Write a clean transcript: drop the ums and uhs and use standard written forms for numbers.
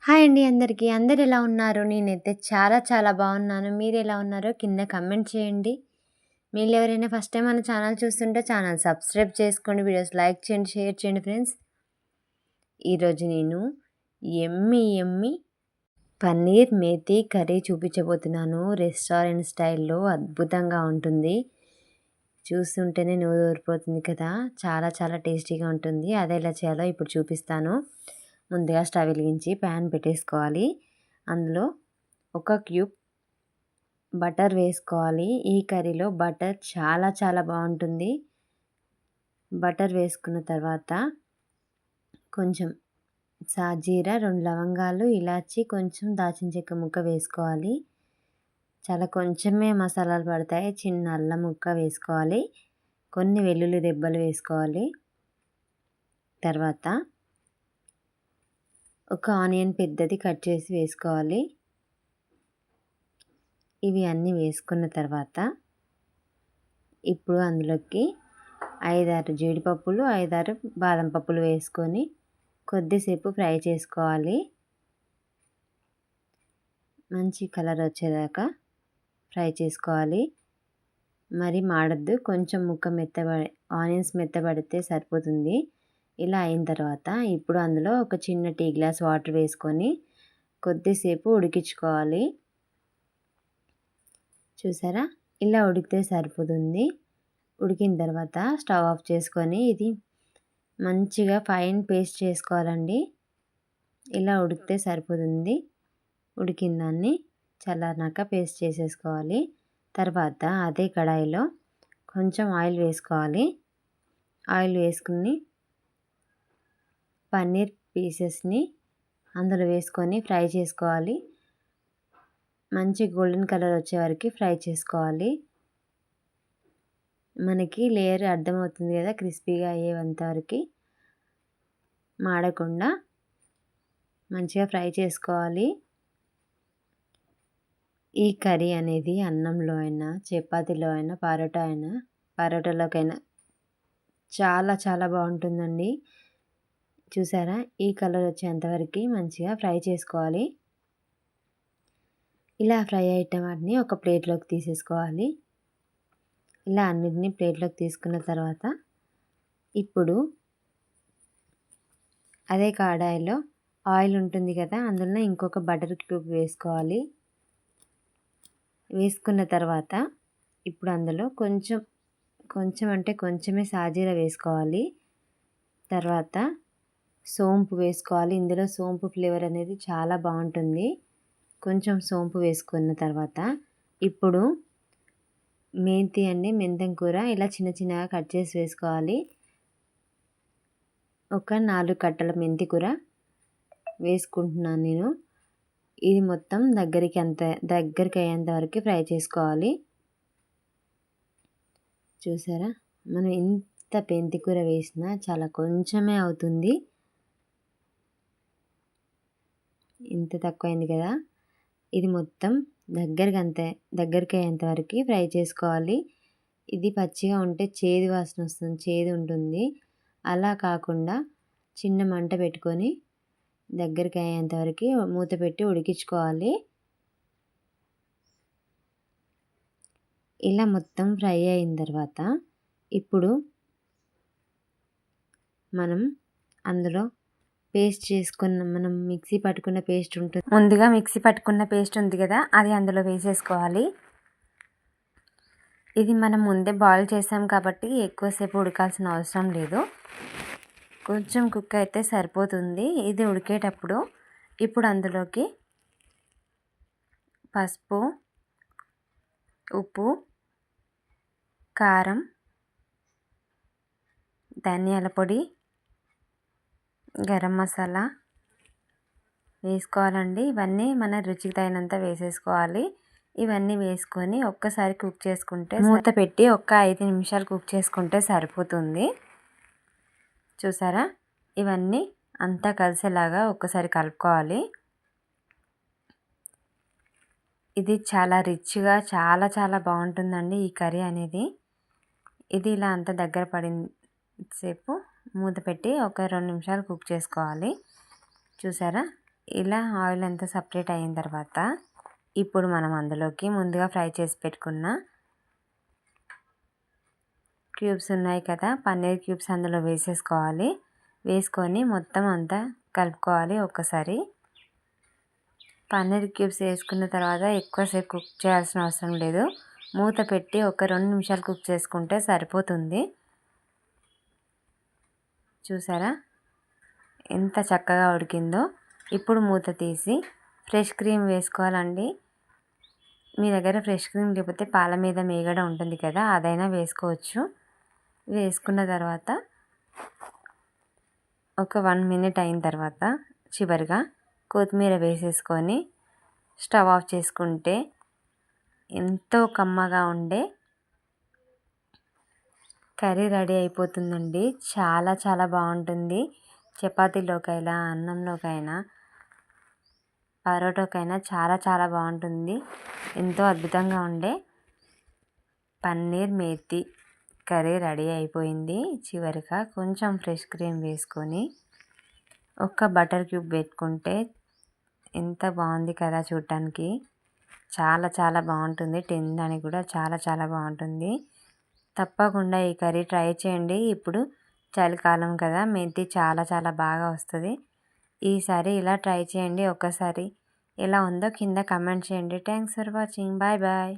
Hi అండి అందరికీ. అందరూ ఎలా ఉన్నారు? నేనైతే చాలా చాలా బాగున్నాను. మీరెలా ఉన్నారో కింద కామెంట్ చేయండి. మీరెవరైనా ఫస్ట్ టైం మన ఛానల్ చూస్తుంటే ఛానల్ సబ్స్క్రైబ్ చేసుకోండి. వీడియోస్ లైక్ చేయండి, షేర్ చేయండి ఫ్రెండ్స్. ఈరోజు నేను యమ్మీ పన్నీర్ మేతి కర్రీ చూపించబోతున్నాను. రెస్టారెంట్ స్టైల్‌లో అద్భుతంగా ఉంటుంది. చూస్తుంటేనే నోరు ఊరిపోతుంది కదా! చాలా చాలా టేస్టీగా ఉంటుంది. అది ఎలా చేయాలో ఇప్పుడు చూపిస్తాను. ముందుగా స్టవ్ వెలిగించి ప్యాన్ పెట్టేసుకోవాలి. అందులో ఒక క్యూబ్ బటర్ వేసుకోవాలి. ఈ కర్రీలో బటర్ చాలా చాలా బాగుంటుంది. బటర్ వేసుకున్న తర్వాత కొంచెం సాజీరా, 2 లవంగాలు, ఇలాచి, కొంచెం దాచిన చెక్క ముక్క వేసుకోవాలి. చాలా కొంచెమే మసాలాలు పడతాయి. చిన్న అల్లం ముక్క వేసుకోవాలి. కొన్ని వెల్లుల్లి రెబ్బలు వేసుకోవాలి. తర్వాత ఒక ఆనియన్ పెద్దది కట్ చేసి వేసుకోవాలి. ఇవి అన్నీ వేసుకున్న తర్వాత ఇప్పుడు అందులోకి 5, 6 జీడిపప్పులు, 5, 6 బాదం పప్పులు వేసుకొని కొద్దిసేపు ఫ్రై చేసుకోవాలి. మంచి కలర్ వచ్చేదాకా ఫ్రై చేసుకోవాలి. మరి మాడద్దు. కొంచెం ఆనియన్స్ మెత్తబడితే సరిపోతుంది. ఇలా అయిన తర్వాత ఇప్పుడు అందులో ఒక చిన్న టీ గ్లాస్ వాటర్ వేసుకొని కొద్దిసేపు ఉడికించుకోవాలి. చూసారా? ఇలా ఉడికితే సరిపోతుంది. ఉడికిన తర్వాత స్టవ్ ఆఫ్ చేసుకొని ఇది మంచిగా ఫైన్ పేస్ట్ చేసుకోవాలండి. ఇలా ఉడికితే సరిపోతుంది. ఉడికిన దాన్ని చల్లారినాక పేస్ట్ చేసేసుకోవాలి. తర్వాత అదే కడాయిలో కొంచెం ఆయిల్ వేసుకోవాలి. ఆయిల్ వేసుకుని పన్నీర్ పీసెస్ని అందులో వేసుకొని ఫ్రై చేసుకోవాలి. మంచి గోల్డెన్ కలర్ వచ్చే వరకు ఫ్రై చేసుకోవాలి. మనకి లేయర్ అర్థమవుతుంది కదా, క్రిస్పీగా అయ్యేంత వరకు మాడకుండా మంచిగా ఫ్రై చేసుకోవాలి. ఈ కర్రీ అనేది అన్నంలో అయినా, చపాతీలో అయినా, పరోటాలోకైనా చాలా చాలా బాగుంటుందండి. చూసారా? ఈ కలర్ వచ్చేంతవరకు మంచిగా ఫ్రై చేసుకోవాలి. ఇలా ఫ్రై అయిన వాటిని ఒక ప్లేట్లోకి తీసేసుకోవాలి. ఇలా అన్నిటినీ ప్లేట్లోకి తీసుకున్న తర్వాత ఇప్పుడు అదే కడాయిలో ఆయిల్ ఉంటుంది కదా, అందులో ఇంకొక బటర్ క్యూబ్ వేసుకోవాలి. వేసుకున్న తర్వాత ఇప్పుడు అందులో కొంచెం అంటే కొంచెమే సాజీరా వేసుకోవాలి. తర్వాత సోంపు వేసుకోవాలి. ఇందులో సోంపు ఫ్లేవర్ అనేది చాలా బాగుంటుంది. కొంచెం సోంపు వేసుకున్న తర్వాత ఇప్పుడు మెంతం కూర ఇలా చిన్న చిన్నగా కట్ చేసి వేసుకోవాలి. ఒక 4 కట్టల మెంతి కూర వేసుకుంటున్నాను నేను. ఇది మొత్తం దగ్గరికి అయ్యేంత వరకు ఫ్రై చేసుకోవాలి. చూసారా? మనం ఇంత మెంతి కూర వేసినా చాలా కొంచెమే అవుతుంది. ఇంత తక్కువైంది కదా. ఇది మొత్తం దగ్గరికి అయ్యేంత వరకు ఫ్రై చేసుకోవాలి. ఇది పచ్చిగా ఉంటే చేదు వాసన వస్తుంది, చేదు ఉంటుంది. అలా కాకుండా చిన్న మంట పెట్టుకొని దగ్గరికి అయ్యేంత వరకు మూత పెట్టి ఉడికించుకోవాలి. ఇలా మొత్తం ఫ్రై అయిన తర్వాత ఇప్పుడు మనం అందులో మనం మిక్సీ పట్టుకున్న పేస్ట్ ఉంటుంది. ముందుగా మిక్సీ పట్టుకున్న పేస్ట్ ఉంది కదా, అది అందులో వేసేసుకోవాలి. ఇది మనం ముందే బాయిల్ చేసాం కాబట్టి ఎక్కువసేపు ఉడకాల్సిన అవసరం లేదు. కొంచెం కుక్ అయితే సరిపోతుంది. ఇది ఉడికేటప్పుడు ఇప్పుడు అందులోకి పసుపు, ఉప్పు, కారం, ధనియాల పొడి, గరం మసాలా వేసుకోవాలండి. ఇవన్నీ మన రుచికి తగినంత వేసేసుకోవాలి. ఇవన్నీ వేసుకొని ఒక్కసారి కుక్ చేసుకుంటే, మూత పెట్టి ఒక 5 నిమిషాలు కుక్ చేసుకుంటే సరిపోతుంది. చూసారా? ఇవన్నీ అంతా కలిసేలాగా ఒక్కసారి కలుపుకోవాలి. ఇది చాలా రిచ్గా చాలా చాలా బాగుంటుందండి ఈ కర్రీ అనేది. ఇది ఇలా అంతా దగ్గర పడిన సేపు మూత పెట్టి ఒక 2 నిమిషాలు కుక్ చేసుకోవాలి. చూసారా? ఇలా ఆయిల్ అంతా సపరేట్ అయిన తర్వాత ఇప్పుడు మనం అందులోకి ముందుగా ఫ్రై చేసి పెట్టుకున్న క్యూబ్స్ ఉన్నాయి కదా, పన్నీర్ క్యూబ్స్ అందులో వేసేసుకోవాలి. వేసుకొని మొత్తం అంతా కలుపుకోవాలి ఒక్కసారి. పన్నీర్ క్యూబ్స్ వేసుకున్న తర్వాత ఎక్కువసేపు కుక్ చేయాల్సిన అవసరం లేదు. మూత పెట్టి ఒక 2 నిమిషాలు కుక్ చేసుకుంటే సరిపోతుంది. చూసారా ఎంత చక్కగా ఉడికిందో. ఇప్పుడు మూత తీసి ఫ్రెష్ క్రీమ్ వేసుకోవాలండి. మీ దగ్గర ఫ్రెష్ క్రీమ్ లేకపోతే పాల మీద మీగడ ఉంటుంది కదా, అదైనా వేసుకోవచ్చు. వేసుకున్న తర్వాత ఒక 1 మినిట్ అయిన తర్వాత చివరిగా కొత్తిమీర వేసేసుకొని స్టవ్ ఆఫ్ చేసుకుంటే ఎంతో కమ్మగా ఉండే కర్రీ రెడీ అయిపోతుందండి. చాలా చాలా బాగుంటుంది. చపాతీలోకైనా, అన్నంలోకైనా, పరోటాకైనా చాలా చాలా బాగుంటుంది. ఎంతో అద్భుతంగా ఉండే పన్నీర్ మేతి కర్రీ రెడీ అయిపోయింది. చివరిగా కొంచెం ఫ్రెష్ క్రీమ్ వేసుకొని ఒక బటర్ క్యూబ్ పెట్టుకుంటే ఎంత బాగుంది కదా చూడటానికి. చాలా చాలా బాగుంటుంది. తినడానికి కూడా చాలా చాలా బాగుంటుంది. తప్పకుండా ఈ కర్రీ ట్రై చేయండి. ఇప్పుడు చలికాలం కదా, మెంతి చాలా చాలా బాగా వస్తుంది. ఈసారి ఇలా ట్రై చేయండి. ఒక్కసారి ఎలా ఉందో కింద కమెంట్ చేయండి. Thanks for watching. Bye bye.